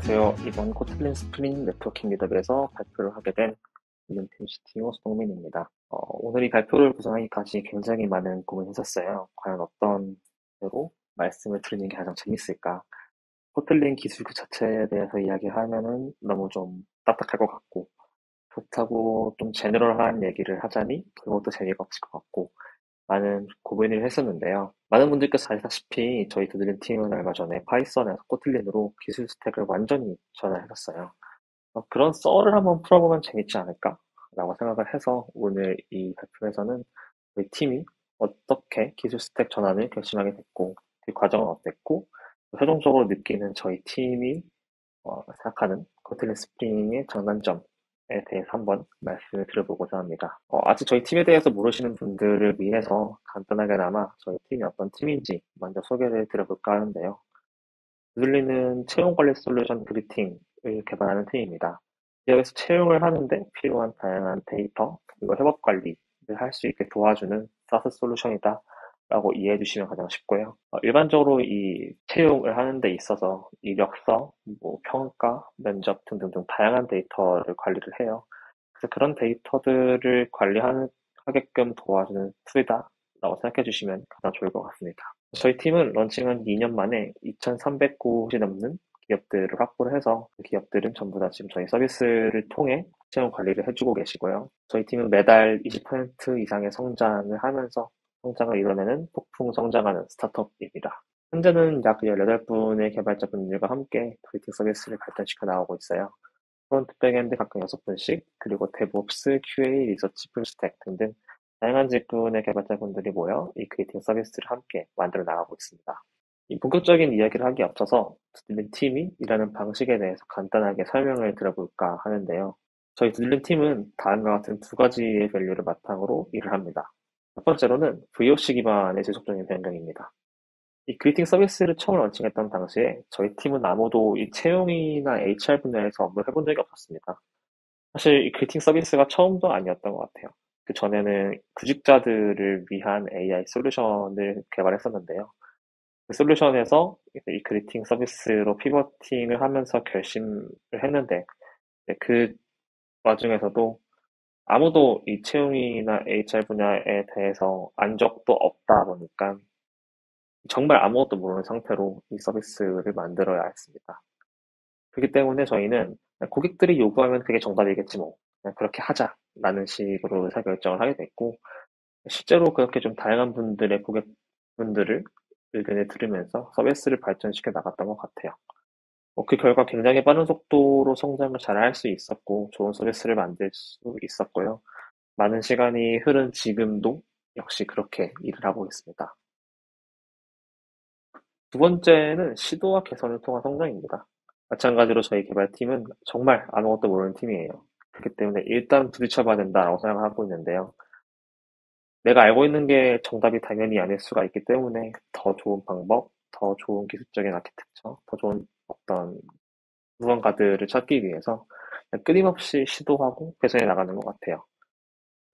안녕하세요. 이번 코틀린 스프링 네트워킹 미드업에서 발표를 하게 된 윌lem팀 CTO 송민입니다. 오늘 이 발표를 구성하기까지 굉장히 많은 고민을 했었어요. 과연 어떤 대로 말씀을 드리는 게 가장 재밌을까? 코틀린 기술 그 자체에 대해서 이야기하면은 너무 좀 딱딱할 것 같고, 그렇다고 좀 제너럴한 얘기를 하자니 그것도 재미가 없을 것 같고, 많은 고민을 했었는데요. 많은 분들께서 아시다시피 저희 두드림 팀은 얼마 전에 파이썬에서 코틀린으로 기술 스택을 완전히 전환했었어요. 그런 썰을 한번 풀어보면 재밌지 않을까라고 생각을 해서 오늘 이 발표에서는 저희 팀이 어떻게 기술 스택 전환을 결심하게 됐고, 그 과정은 어땠고, 최종적으로 느끼는 저희 팀이 생각하는 코틀린 스프링의 장단점에 대해서 한번 말씀을 드려보고자 합니다. 아직 저희 팀에 대해서 모르시는 분들을 위해서 간단하게나마 저희 팀이 어떤 팀인지 먼저 소개를 드려볼까 하는데요. 두들리는 채용 관리 솔루션 그리팅을 개발하는 팀입니다. 여기서 채용을 하는데 필요한 다양한 데이터 그리고 협업 관리를 할 수 있게 도와주는 사스 솔루션이다 라고 이해해 주시면 가장 쉽고요. 일반적으로 이 채용을 하는 데 있어서 이력서, 뭐 평가, 면접 등등등 다양한 데이터를 관리를 해요. 그래서 그런 데이터들을 하게끔 도와주는 툴이다 라고 생각해 주시면 가장 좋을 것 같습니다. 저희 팀은 런칭한 2년 만에 2,300곳이 넘는 기업들을 확보를 해서 그 기업들은 전부 다 지금 저희 서비스를 통해 채용 관리를 해주고 계시고요. 저희 팀은 매달 20% 이상의 성장을 하면서 성장을 이뤄내는 폭풍 성장하는 스타트업입니다. 현재는 약 18분의 개발자분들과 함께 브리팅 서비스를 발전시켜 나가고 있어요. 프론트, 백엔드 각각 6분씩, 그리고 데브옵스, QA, 리서치, 풀스택 등등 다양한 직군의 개발자분들이 모여 이 크리에이팅 서비스를 함께 만들어 나가고 있습니다. 이 본격적인 이야기를 하기 앞서서 두들린 팀이 일하는 방식에 대해서 간단하게 설명을 드려볼까 하는데요. 저희 두들린 팀은 다음과 같은 두 가지의 밸류를 바탕으로 일을 합니다. 첫 번째로는 VOC 기반의 지속적인 변경입니다. 이 그리팅 서비스를 처음 런칭했던 당시에 저희 팀은 아무도 이 채용이나 HR 분야에서 업무를 해본 적이 없었습니다. 사실 이 그리팅 서비스가 처음도 아니었던 것 같아요. 그 전에는 구직자들을 위한 AI 솔루션을 개발했었는데요. 그 솔루션에서 이제 이 그리팅 서비스로 피버팅을 하면서 결심을 했는데, 그 와중에서도 아무도 이 채용이나 HR 분야에 대해서 안 적도 없다 보니까 정말 아무것도 모르는 상태로 이 서비스를 만들어야 했습니다. 그렇기 때문에 저희는 고객들이 요구하면 그게 정답이겠지 뭐 그냥 그렇게 하자라는 식으로 의사결정을 하게 됐고, 실제로 그렇게 좀 다양한 분들의 고객분들을 의견을 들으면서 서비스를 발전시켜 나갔던 것 같아요. 그 결과 굉장히 빠른 속도로 성장을 잘 할 수 있었고 좋은 서비스를 만들 수 있었고요. 많은 시간이 흐른 지금도 역시 그렇게 일을 하고 있습니다. 두 번째는 시도와 개선을 통한 성장입니다. 마찬가지로 저희 개발팀은 정말 아무것도 모르는 팀이에요. 그렇기 때문에 일단 부딪혀봐야 된다라고 생각하고 있는데요. 내가 알고 있는 게 정답이 당연히 아닐 수가 있기 때문에 더 좋은 방법, 더 좋은 기술적인 아키텍처, 더 좋은 어떤 무언가들을 찾기 위해서 끊임없이 시도하고 개선해 나가는 것 같아요.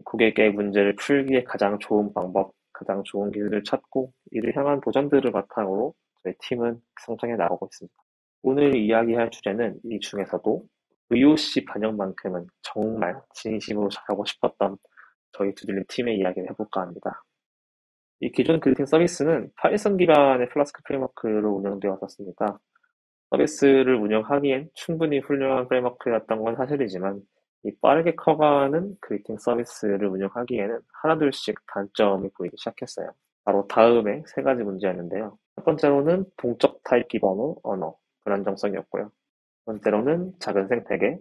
고객의 문제를 풀기에 가장 좋은 방법, 가장 좋은 기술을 찾고 이를 향한 도전들을 바탕으로 저희 팀은 성장해 나가고 있습니다. 오늘 이야기할 주제는 이 중에서도 VOC 반영만큼은 정말 진심으로 잘하고 싶었던 저희 두들린 팀의 이야기를 해볼까 합니다. 이 기존 그리팅 서비스는 파이썬 기반의 플라스크 프레임워크로 운영되어 왔었습니다. 서비스를 운영하기엔 충분히 훌륭한 프레임워크였던 건 사실이지만 이 빠르게 커가는 그리팅 서비스를 운영하기에는 하나둘씩 단점이 보이기 시작했어요. 바로 다음에 세 가지 문제였는데요. 첫 번째로는 동적 타입 기반의 언어, 불안정성이었고요. 두 번째로는 작은 생태계,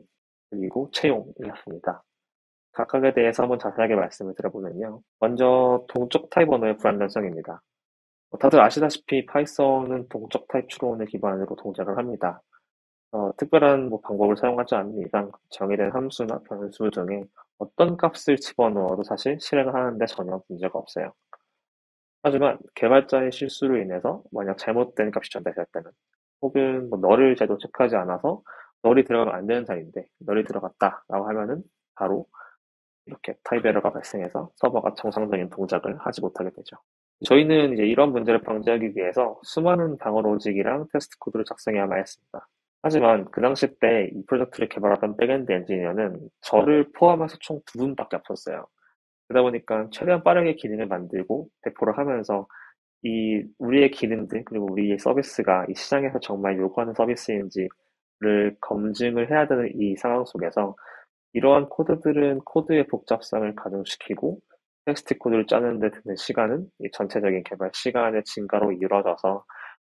그리고 채용이었습니다. 각각에 대해서 한번 자세하게 말씀을 드려보면요. 먼저 동적 타입 언어의 불안정성입니다. 다들 아시다시피 파이썬은 동적 타입 추론을 기반으로 동작을 합니다. 특별한 방법을 사용하지 않는 이상 정의된 함수나 변수 등의 어떤 값을 집어넣어도 사실 실행을 하는데 전혀 문제가 없어요. 하지만 개발자의 실수로 인해서 만약 잘못된 값이 전달될 때는, 혹은 널을 제대로 체크하지 않아서 널이 들어가면 안 되는 자리인데 널이 들어갔다라고 하면은 바로 이렇게 타입 에러가 발생해서 서버가 정상적인 동작을 하지 못하게 되죠. 저희는 이제 이런 문제를 방지하기 위해서 수많은 방어 로직이랑 테스트 코드를 작성해야만 했습니다. 하지만 그 당시 때 이 프로젝트를 개발하던 백엔드 엔지니어는 저를 포함해서 총 두 분밖에 없었어요. 그러다 보니까 최대한 빠르게 기능을 만들고 배포를 하면서 이 우리의 기능들 그리고 우리의 서비스가 이 시장에서 정말 요구하는 서비스인지를 검증을 해야 되는 이 상황 속에서 이러한 코드들은 코드의 복잡성을 가중시키고 텍스트 코드를 짜는 데 드는 시간은 이 전체적인 개발 시간의 증가로 이루어져서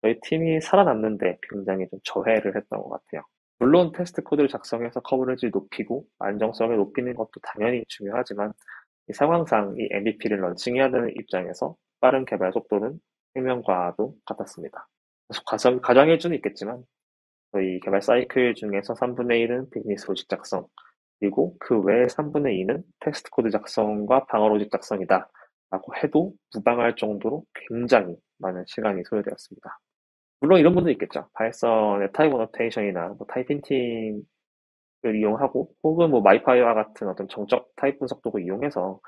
저희 팀이 살아남는데 굉장히 좀 저해를 했던 것 같아요. 물론 테스트 코드를 작성해서 커버리지를 높이고 안정성을 높이는 것도 당연히 중요하지만 이 상황상 이 MVP를 런칭해야 되는 입장에서 빠른 개발 속도는 생명과도 같았습니다. 가정일 수는 있겠지만 저희 개발 사이클 중에서 3분의 1은 비즈니스 로직 작성, 그리고 그 외에 3분의 2는 텍스트 코드 작성과 방어 로직 작성이다 라고 해도 무방할 정도로 굉장히 많은 시간이 소요되었습니다. 물론 이런 분도 있겠죠. 파이썬의 타입 어노테이션이나 뭐 타입힌팅을 이용하고 혹은 뭐 마이파이와 같은 어떤 정적 타입 분석 도구 이용해서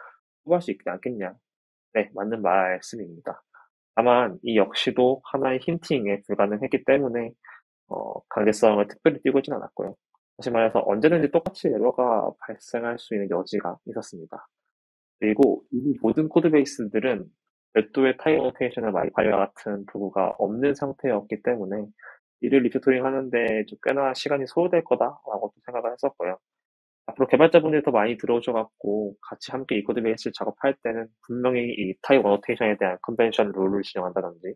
구할 수 있지 않겠냐. 네, 맞는 말씀입니다. 다만 이 역시도 하나의 힌팅에 불가능했기 때문에 강제성을 특별히 띄고 있진 않았고요. 다시 말해서 언제든지 똑같이 에러가 발생할 수 있는 여지가 있었습니다. 그리고 이 모든 코드베이스들은 별도의 타입 어노테이션이나 마이파이와 같은 도구가 없는 상태였기 때문에 이를 리피토링 하는데 좀 꽤나 시간이 소요될 거다라고 생각을 했었고요. 앞으로 개발자분들이 더 많이 들어오셔갖고 같이 함께 이 코드베이스를 작업할 때는 분명히 이 타입 어노테이션에 대한 컨벤션 룰을 지정한다든지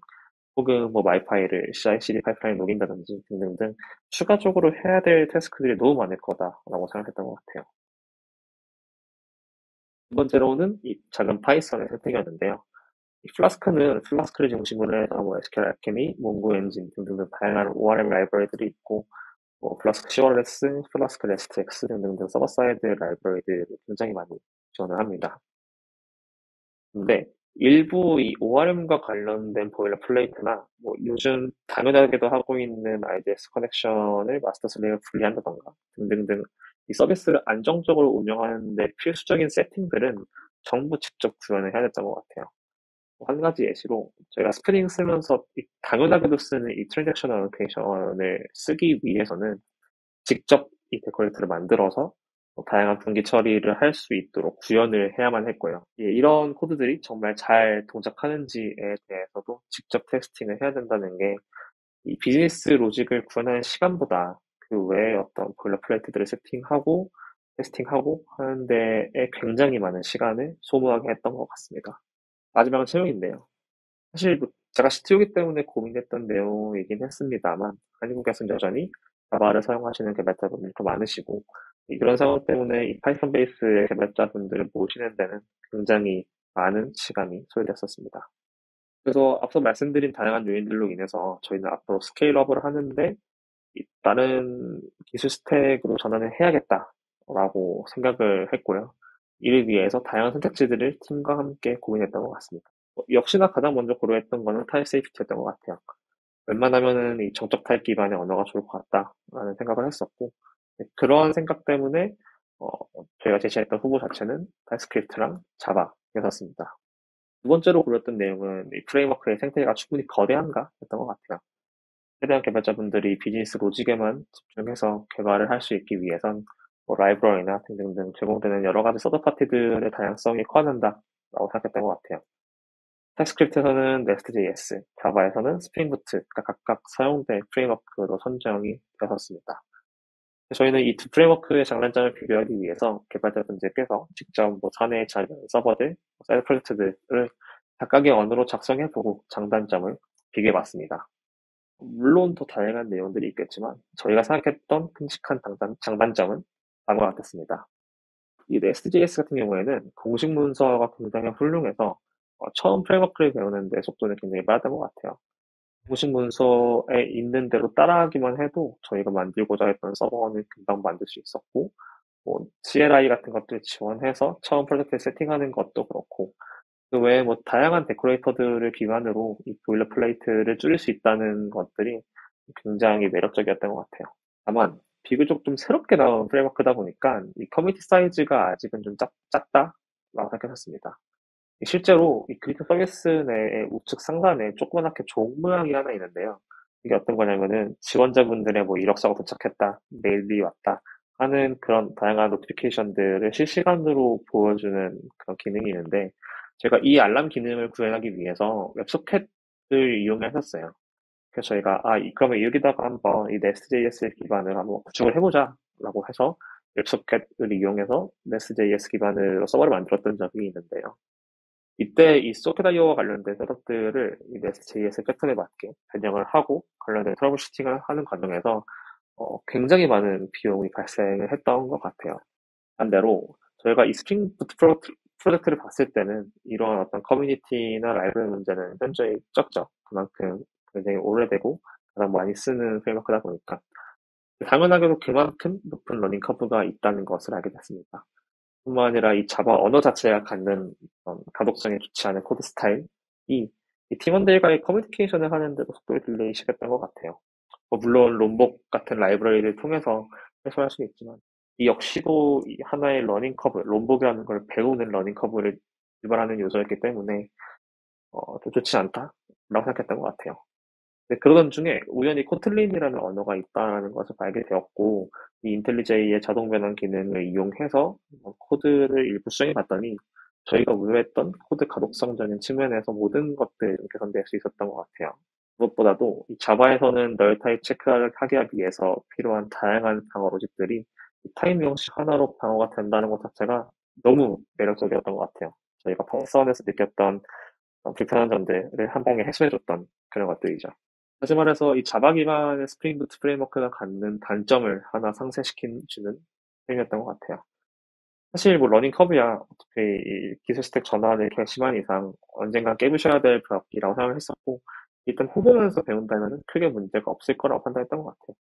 혹은 뭐 마이파이를 CI/CD 파이프라인 녹인다든지 등등등 추가적으로 해야 될 태스크들이 너무 많을 거다라고 생각했던 것 같아요. 두 번째로는 이 작은 파이썬의 선택이었는데요. 이 플라스크는 플라스크를 중심으로 해서 뭐 SQL 알케미, 몽고 엔진 등등등 다양한 ORM 라이브러리들이 있고 뭐 플라스크 CRS, 플라스크 RESTX 등등등 서버 사이드 라이브러리들을 굉장히 많이 지원을 합니다. 근데 일부 이 ORM과 관련된 보일러플레이트나 뭐 요즘 당연하게도 하고 있는 IDS 커넥션을 마스터 슬레이어 분리한다던가 등등등 이 서비스를 안정적으로 운영하는 데 필수적인 세팅들은 정부 직접 구현을 해야 됐던 것 같아요. 한 가지 예시로 저희가 스프링 쓰면서 당연하게도 쓰는 이 트랜잭션 어노테이션을 쓰기 위해서는 직접 이 데코레이터를 만들어서 다양한 분기 처리를 할 수 있도록 구현을 해야만 했고요. 예, 이런 코드들이 정말 잘 동작하는지에 대해서도 직접 테스팅을 해야 된다는 게 이 비즈니스 로직을 구현하는 시간보다 그 외에 어떤 보일러플레이트들을 세팅하고 테스팅하고 하는 데에 굉장히 많은 시간을 소모하게 했던 것 같습니다. 마지막은 채용인데요. 사실 뭐 제가 CTO이기 때문에 고민했던 내용이긴 했습니다만 한국에서는 여전히 자바를 사용하시는 개발자분들이 더 많으시고 이런 상황 때문에 이 파이썬 베이스의 개발자분들을 모시는 데는 굉장히 많은 시간이 소요됐었습니다. 그래서 앞서 말씀드린 다양한 요인들로 인해서 저희는 앞으로 스케일업을 하는데 다른 기술 스택으로 전환을 해야겠다라고 생각을 했고요. 이를 위해서 다양한 선택지들을 팀과 함께 고민했던 것 같습니다. 역시나 가장 먼저 고려했던 거는 타입 세이프티였던 것 같아요. 웬만하면은 이 정적 타입 기반의 언어가 좋을 것 같다라는 생각을 했었고, 네, 그러한 생각 때문에 어, 저희가 제시했던 후보 자체는 타입스크립트랑 자바였었습니다. 두 번째로 고렸던 내용은 이 프레임워크의 생태계가 충분히 거대한가 였던 것 같아요. 최대한 개발자분들이 비즈니스 로직에만 집중해서 개발을 할 수 있기 위해선 뭐 라이브러리나 등등등 제공되는 여러 가지 서드파티들의 다양성이 커야 한다라고 생각했던 것 같아요. 타입스크립트에서는 Nest.js, 자바에서는 스프링 부트가 각각 사용된 프레임워크로 선정이 되었습니다. 저희는 이 두 프레임워크의 장단점을 비교하기 위해서 개발자분들께서 직접 뭐 사내에 자리 서버들, 사이드 프로젝트들을 각각의 언어로 작성해보고 장단점을 비교해봤습니다. 물론 더 다양한 내용들이 있겠지만 저희가 생각했던 끔찍한 장단점은 다음과 같았습니다. 이 Nest.js 같은 경우에는 공식 문서가 굉장히 훌륭해서 처음 프레임워크를 배우는데 속도는 굉장히 빠르던 것 같아요. 공식 문서에 있는 대로 따라하기만 해도 저희가 만들고자 했던 서버는 금방 만들 수 있었고, 뭐 CLI 같은 것들 지원해서 처음 프로젝트 세팅하는 것도 그렇고, 그 외에 뭐 다양한 데코레이터들을 기반으로 이 보일러플레이트를 줄일 수 있다는 것들이 굉장히 매력적이었던 것 같아요. 다만 비교적 좀 새롭게 나온 프레임워크다 보니까 이 커뮤니티 사이즈가 아직은 좀 작다라고 생각했습니다. 실제로 이 그리스 서비스 내의 우측 상단에 조그맣게 종 모양이 하나 있는데요. 이게 어떤 거냐면은 지원자분들의 뭐 이력서가 도착했다, 메일이 왔다 하는 그런 다양한 노티피케이션들을 실시간으로 보여주는 그런 기능이 있는데 제가 이 알람 기능을 구현하기 위해서 웹소켓을 이용했었어요. 그래서 저희가 그러면 여기다가 한번 이 Nest.js 기반을 한번 구축을 해보자 라고 해서 웹소켓을 이용해서 Nest.js 기반으로 서버를 만들었던 적이 있는데요. 이때 이 소켓IO와 관련된 셋업들을 이 Nest.js 패턴에 맞게 변경을 하고 관련된 트러블 슈팅을 하는 과정에서 굉장히 많은 비용이 발생을 했던 것 같아요. 반대로 저희가 이 스프링 부트 프로젝트를 봤을 때는 이런 어떤 커뮤니티나 라이브러리 문제는 현저히 적죠. 그만큼 굉장히 오래되고 가장 많이 쓰는 프레임워크다 보니까 당연하게도 그만큼 높은 러닝 커브가 있다는 것을 알게 됐습니다. 뿐만 아니라 이 자바 언어 자체가 갖는 가독성이 좋지 않은 코드 스타일이 이 팀원들과의 커뮤니케이션을 하는데도 속도를 딜레이 시켰던 것 같아요. 물론 롬복 같은 라이브러리를 통해서 해소할 수는 있지만 이 역시도 이 하나의 러닝 커브, 롬복이라는 걸 배우는 러닝 커브를 유발하는 요소였기 때문에 좀 좋지 않다라고 생각했던 것 같아요. 근데 그러던 중에 우연히 코틀린이라는 언어가 있다는 것을 알게 되었고 이 인텔리제이의 자동 변환 기능을 이용해서 코드를 일부 수정해 봤더니 저희가 우려했던 코드 가독성적인 측면에서 모든 것들이 좀 개선될 수 있었던 것 같아요. 무엇보다도 이 자바에서는 널 타입 체크를 하기 위해서 필요한 다양한 방어 로직들이 이 타입 형식 하나로 방어가 된다는 것 자체가 너무 매력적이었던 것 같아요. 저희가 파이썬에서 느꼈던 불편한 점들을 한 방에 해소해줬던 그런 것들이죠. 다시 말해서 이 자바 기반의 스프링 부트 프레임워크가 갖는 단점을 하나 상쇄시킨 주는 셈이었던 것 같아요. 사실 뭐 러닝 커브야 어차피 이 기술 스택 전환을 결심한 이상 언젠간 깨부셔야 될 벽이라고 생각을 했었고 일단 호보면서 배운다면 크게 문제가 없을 거라고 판단했던 것 같아요.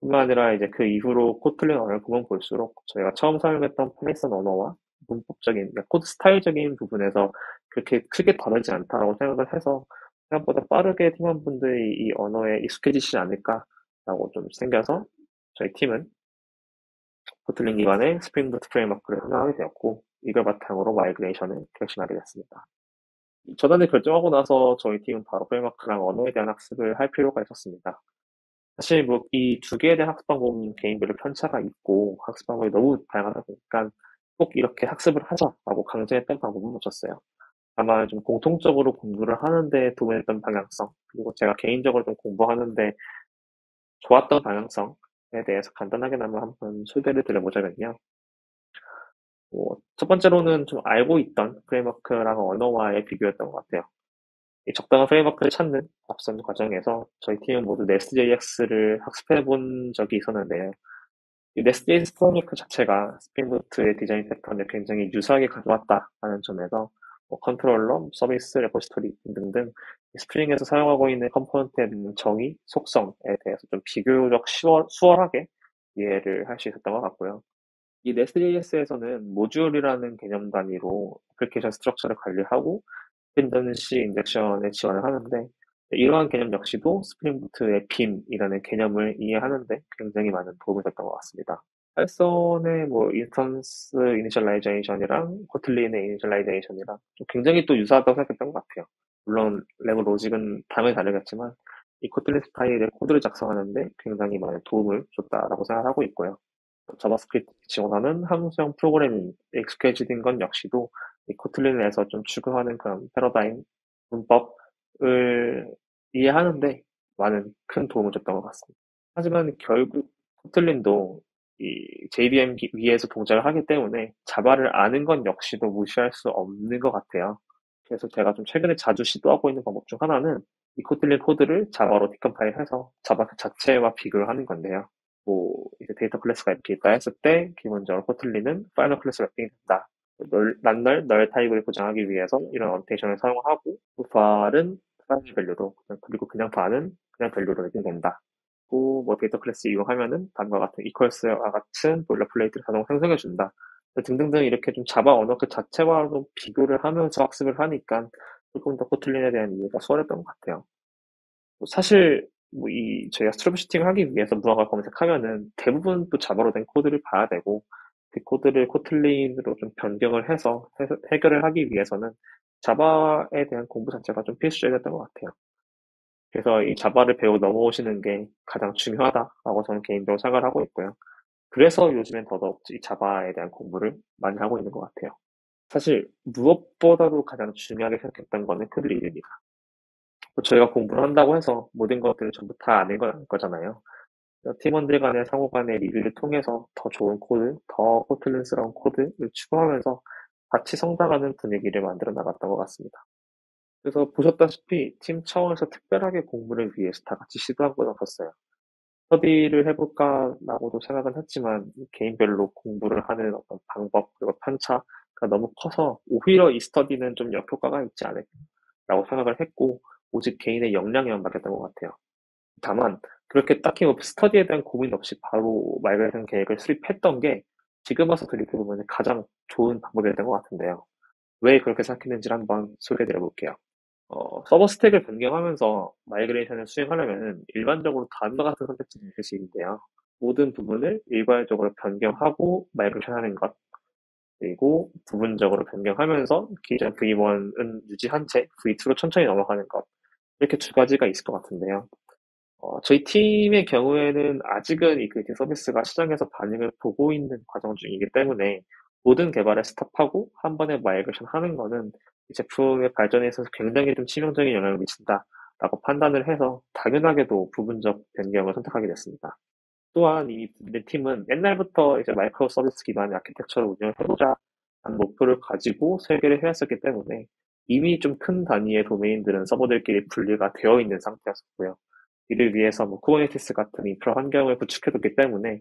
뿐만 아니라 이제 그 이후로 코틀린 언어를 보면 볼수록 저희가 처음 사용했던 파이썬 언어와 문법적인, 그러니까 코드 스타일적인 부분에서 그렇게 크게 다르지 않다라고 생각을 해서 생각보다 빠르게 팀원분들이 이 언어에 익숙해지시지 않을까라고 좀 생겨서 저희 팀은 코틀린 기반의 스프링 부트 프레임워크를 생각하게 되었고 이걸 바탕으로 마이그레이션을 결심하게 됐습니다. 이 전환을 결정하고 나서 저희 팀은 바로 프레임워크랑 언어에 대한 학습을 할 필요가 있었습니다. 사실 뭐 이 두 개에 대한 학습 방법은 개인별로 편차가 있고 학습 방법이 너무 다양하다 보니까 꼭 이렇게 학습을 하자라고 강제했던 방법은 없었어요. 다만 좀 공통적으로 공부를 하는데 도움이 됐던 방향성, 그리고 제가 개인적으로 좀 공부하는데 좋았던 방향성에 대해서 간단하게나마 한번 소개를 드려보자면요. 첫 번째로는 좀 알고 있던 프레임워크랑 언어와의 비교였던 것 같아요. 이 적당한 프레임워크를 찾는 앞선 과정에서 저희 팀은 모두 Nest.js를 학습해 본 적이 있었는데요. 이 Nest.js 프레임워크 자체가 스프링부트의 디자인 패턴을 굉장히 유사하게 가져왔다라는 점에서 컨트롤러, 서비스, 레포지토리 등등 스프링에서 사용하고 있는 컴포넌트에 있는 정의, 속성에 대해서 좀 비교적 수월하게 이해를 할 수 있었던 것 같고요. 이 Nest.js에서는 모듈이라는 개념 단위로 애플리케이션 스트럭처를 관리하고 디펜던시 인젝션에 지원을 하는데 이러한 개념 역시도 스프링 부트의 빔이라는 개념을 이해하는데 굉장히 많은 도움이 됐던 것 같습니다. 파이썬의 뭐 인스턴스 이니셜라이제이션이랑 코틀린의 이니셜라이제이션이랑 좀 굉장히 또 유사하다고 생각했던 것 같아요. 물론 레고 로직은 당연히 다르겠지만 이 코틀린 스타일의 코드를 작성하는데 굉장히 많은 도움을 줬다라고 생각하고 있고요. 자바스크립트 지원하는 함수형 프로그래밍에 익숙해지는 건 역시도 이 코틀린에서 좀 추구하는 그런 패러다임, 문법을 이해하는데 많은 큰 도움을 줬던 것 같습니다. 하지만 결국 코틀린도 이 JVM 위에서 동작을 하기 때문에 자바를 아는 건 역시도 무시할 수 없는 것 같아요. 그래서 제가 좀 최근에 자주 시도하고 있는 방법 중 하나는 이 코틀린 코드를 자바로 디컴파일해서 자바 그 자체와 비교를 하는 건데요. 뭐 이제 데이터 클래스가 이렇게 있다 했을 때 기본적으로 코틀린은 파이널 클래스 랩핑이 된다. 널 타입을 보장하기 위해서 이런 언테이션을 사용하고 var은 파이널 밸류로 그리고 그냥 var은 그냥 밸류로 랩핑된다. 뭐 데이터 클래스 이용하면은 다음과 같은 equals와 같은 보일러플레이트를 자동 생성해 준다. 등등등 이렇게 좀 자바 언어 그 자체와도 비교를 하면서 학습을 하니까 조금 더 코틀린에 대한 이해가 수월했던 것 같아요. 사실 뭐 이 저희가 트러블 슈팅을 하기 위해서 무언가 검색하면은 대부분 또 자바로 된 코드를 봐야 되고 그 코드를 코틀린으로 좀 변경을 해서 해결을 하기 위해서는 자바에 대한 공부 자체가 좀 필수적이었던 것 같아요. 그래서 이 자바를 배우고 넘어오시는 게 가장 중요하다라고 저는 개인적으로 생각을 하고 있고요. 그래서 요즘엔 더더욱 이 자바에 대한 공부를 많이 하고 있는 것 같아요. 사실 무엇보다도 가장 중요하게 생각했던 거는 코드 리드입니다. 저희가 공부를 한다고 해서 모든 것들을 전부 다 아는 건 아닐 거잖아요. 팀원들 간의 상호 간의 리뷰를 통해서 더 좋은 코드, 더 코틀린스러운 코드를 추구하면서 같이 성장하는 분위기를 만들어 나갔던 것 같습니다. 그래서 보셨다시피 팀 차원에서 특별하게 공부를 위해서 다 같이 시도한 건 없었어요. 스터디를 해볼까라고도 생각은 했지만 개인별로 공부를 하는 어떤 방법 그리고 편차가 너무 커서 오히려 이 스터디는 좀 역효과가 있지 않을까라고 생각을 했고 오직 개인의 역량에만 맡겼던 것 같아요. 다만 그렇게 딱히 뭐 스터디에 대한 고민 없이 바로 마이그레이션 계획을 수립했던 게 지금 와서 돌이켜보면 가장 좋은 방법이었던 것 같은데요. 왜 그렇게 생각했는지를 한번 소개해 드려 볼게요. 서버 스택을 변경하면서 마이그레이션을 수행하려면 일반적으로 다음과 같은 선택지를 있을 수 있는데요. 모든 부분을 일괄적으로 변경하고 마이그레이션 하는 것, 그리고 부분적으로 변경하면서 기존 V1은 유지한 채 V2로 천천히 넘어가는 것. 이렇게 두 가지가 있을 것 같은데요. 저희 팀의 경우에는 아직은 이 그리팅 서비스가 시장에서 반응을 보고 있는 과정 중이기 때문에 모든 개발을 스탑하고 한 번에 마이그레이션 하는 거는 이 제품의 발전에 있어서 굉장히 좀 치명적인 영향을 미친다라고 판단을 해서 당연하게도 부분적 변경을 선택하게 됐습니다. 또한 내 팀은 옛날부터 이제 마이크로 서비스 기반의 아키텍처를 운영을 해보자 하는 목표를 가지고 설계를 해왔었기 때문에 이미 좀 큰 단위의 도메인들은 서버들끼리 분리가 되어 있는 상태였었고요. 이를 위해서 뭐 쿠버네티스 같은 인프라 환경을 구축해뒀기 때문에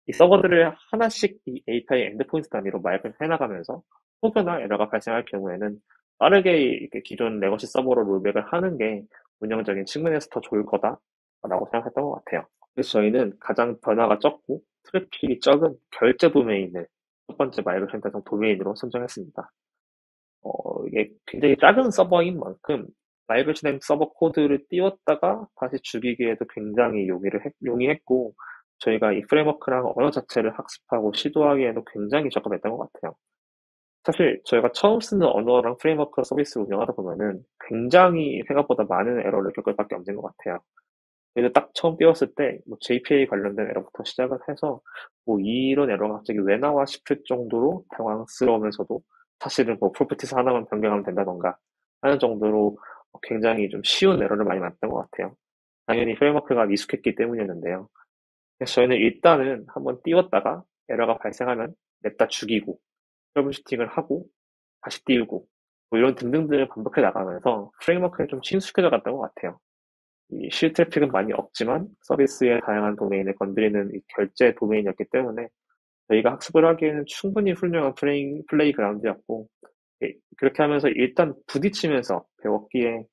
이 서버들을 하나씩 이 API 엔드포인트 단위로 마이크를 해나가면서 혹여나 에러가 발생할 경우에는 빠르게 이렇게 기존 레거시 서버로 롤백을 하는 게 운영적인 측면에서 더 좋을 거다라고 생각했던 것 같아요. 그래서 저희는 가장 변화가 적고 트래픽이 적은 결제 도메인을 첫 번째 마이그레이션 대상 도메인으로 선정했습니다. 이게 굉장히 작은 서버인 만큼 마이그레이션 서버 코드를 띄웠다가 다시 죽이기에도 굉장히 용이했고 저희가 이 프레임워크랑 언어 자체를 학습하고 시도하기에도 굉장히 적합했던 것 같아요. 사실 저희가 처음 쓰는 언어랑 프레임워크 서비스를 운영하다 보면은 굉장히 생각보다 많은 에러를 겪을 밖에 없는 것 같아요. 그래서 딱 처음 띄웠을 때, 뭐 JPA 관련된 에러부터 시작을 해서, 뭐 이런 에러가 갑자기 왜 나와 싶을 정도로 당황스러우면서도 사실은 뭐 프로퍼티스 하나만 변경하면 된다던가 하는 정도로 굉장히 좀 쉬운 에러를 많이 만났던 것 같아요. 당연히 프레임워크가 미숙했기 때문이었는데요. 그래서 저희는 일단은 한번 띄웠다가 에러가 발생하면 냅다 죽이고, 트러블슈팅을 하고, 다시 띄우고, 뭐 이런 등등들을 반복해 나가면서 프레임워크에 좀 친숙해져 갔던 것 같아요. 이 실트래픽은 많이 없지만 서비스의 다양한 도메인을 건드리는 이 결제 도메인이었기 때문에 저희가 학습을 하기에는 충분히 훌륭한 플레이그라운드였고 그렇게 하면서 일단 부딪히면서 배웠기에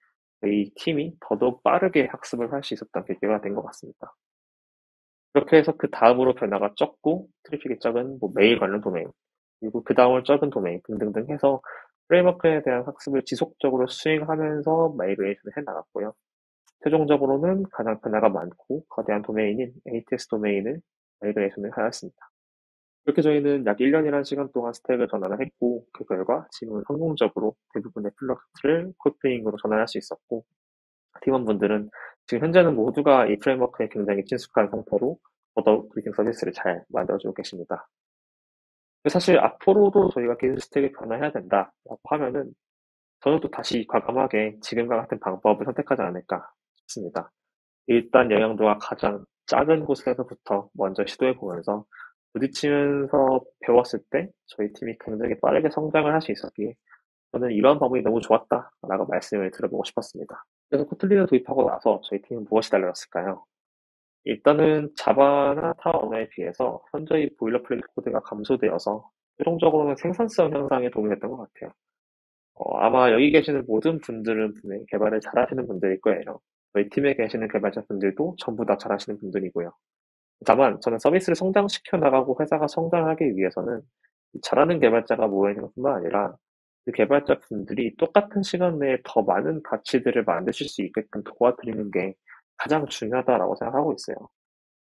저희 팀이 더더욱 빠르게 학습을 할 수 있었던 계기가 된 것 같습니다. 그렇게 해서 그 다음으로 변화가 적고 트래픽이 적은 뭐 메일 관련 도메인 그리고 그 다음으로 적은 도메인 등등등 해서 프레임워크에 대한 학습을 지속적으로 수행하면서 마이그레이션을 해나갔고요. 최종적으로는 가장 변화가 많고 거대한 도메인인 ATS 도메인을 마이그레이션을 하였습니다. 이렇게 저희는 약 1년이라는 시간 동안 스택을 전환을 했고 그 결과 지금은 성공적으로 대부분의 플러스를 코드페잉으로 전환할 수 있었고 팀원분들은 지금 현재는 모두가 이 프레임워크에 굉장히 친숙한 상태로 더더욱 그리팅 서비스를 잘 만들어주고 계십니다. 사실 앞으로도 저희가 기술 스택을 변화해야 된다라고 하면은 저는 또 다시 과감하게 지금과 같은 방법을 선택하지 않을까 싶습니다. 일단 영향도가 가장 작은 곳에서부터 먼저 시도해 보면서 부딪히면서 배웠을 때 저희 팀이 굉장히 빠르게 성장을 할 수 있었기에 저는 이런 방법이 너무 좋았다라고 말씀을 드려보고 싶었습니다. 그래서 코틀린을 도입하고 나서 저희 팀은 무엇이 달라졌을까요? 일단은 자바나 타 언어에 비해서 현저히 보일러플레이트 코드가 감소되어서 최종적으로는 생산성 향상에 도움이 됐던 것 같아요. 아마 여기 계시는 모든 분들은 분명히 개발을 잘하시는 분들일 거예요. 저희 팀에 계시는 개발자분들도 전부 다 잘하시는 분들이고요. 다만 저는 서비스를 성장시켜 나가고 회사가 성장하기 위해서는 잘하는 개발자가 모여있는 것뿐만 아니라 그 개발자분들이 똑같은 시간 내에 더 많은 가치들을 만드실 수 있게끔 도와드리는 게 가장 중요하다라고 생각하고 있어요.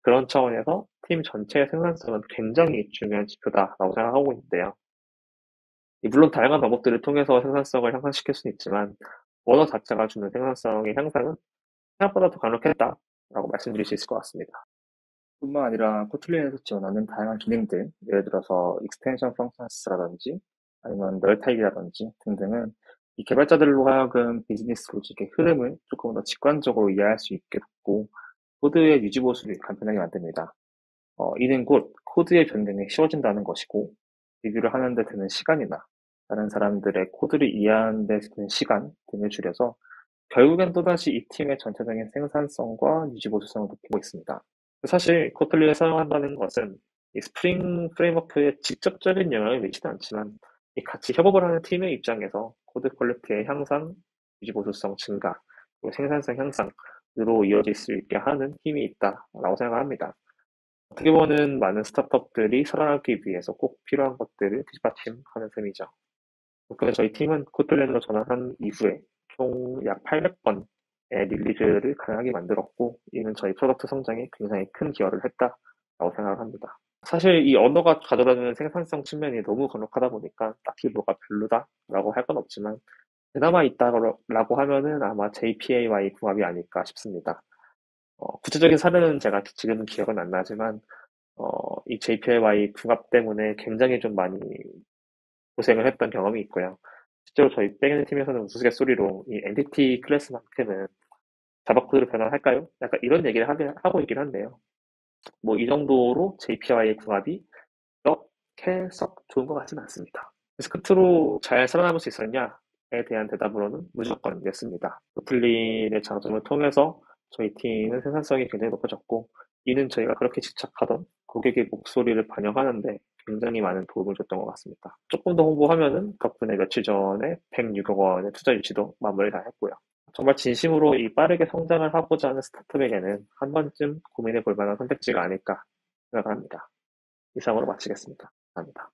그런 차원에서 팀 전체의 생산성은 굉장히 중요한 지표다라고 생각하고 있는데요. 물론 다양한 방법들을 통해서 생산성을 향상시킬 수는 있지만 언어 자체가 주는 생산성의 향상은 생각보다 더 강력했다라고 말씀드릴 수 있을 것 같습니다. 뿐만 아니라 코틀린에서 지원하는 다양한 기능들, 예를 들어서 익스텐션 펑션스라든지 아니면 널 타입이라든지 등등은 이 개발자들로 하여금 비즈니스 로직의 흐름을 조금 더 직관적으로 이해할 수 있게 돕고 코드의 유지 보수를 간편하게 만듭니다. 이는 곧 코드의 변경이 쉬워진다는 것이고 리뷰를 하는 데 드는 시간이나 다른 사람들의 코드를 이해하는 데 드는 시간 등을 줄여서 결국엔 또다시 이 팀의 전체적인 생산성과 유지 보수성을 높이고 있습니다. 사실 코틀린을 사용한다는 것은 이 스프링 프레임워크에 직접적인 영향을 미치지 않지만 이 같이 협업을 하는 팀의 입장에서 코드 퀄리티의 향상, 유지 보수성 증가, 그리고 생산성 향상으로 이어질 수 있게 하는 힘이 있다라고 생각합니다. 어떻게 보면 많은 스타트업들이 살아나기 위해서 꼭 필요한 것들을 뒷받침하는 셈이죠. 그래서 저희 팀은 코틀린으로 전환한 이후에 총 약 800번의 릴리즈를 가능하게 만들었고, 이는 저희 프로덕트 성장에 굉장히 큰 기여를 했다라고 생각을 합니다. 사실 이 언어가 가져다주는 생산성 측면이 너무 건력하다 보니까 딱히 뭐가 별로다라고 할 건 없지만, 그나마 있다라고 하면은 아마 JPA와의 궁합이 아닐까 싶습니다. 구체적인 사례는 제가 지금은 기억은 안 나지만, 이 JPLY 궁합 때문에 굉장히 좀 많이 고생을 했던 경험이 있고요. 실제로 저희 백엔드 팀에서는 우스갯소리로 이 엔티티 클래스만큼은 자바 코드로 변환할까요? 약간 이런 얘기를 하고 있긴 한데요. 뭐 이 정도로 JPY의 궁합이 그렇게 썩 좋은 것 같지는 않습니다. 그래서 끝으로 잘 살아남을 수 있었냐에 대한 대답으로는 무조건 였습니다. 노플린의 장점을 통해서 저희 팀은 생산성이 굉장히 높아졌고, 이는 저희가 그렇게 집착하던 고객의 목소리를 반영하는데 굉장히 많은 도움을 줬던 것 같습니다. 조금 더 홍보하면은 덕분에 며칠 전에 106억 원의 투자 유치도 마무리 다 했고요. 정말 진심으로 이 빠르게 성장을 하고자 하는 스타트업에게는 한 번쯤 고민해 볼 만한 선택지가 아닐까 생각합니다. 이상으로 마치겠습니다. 감사합니다.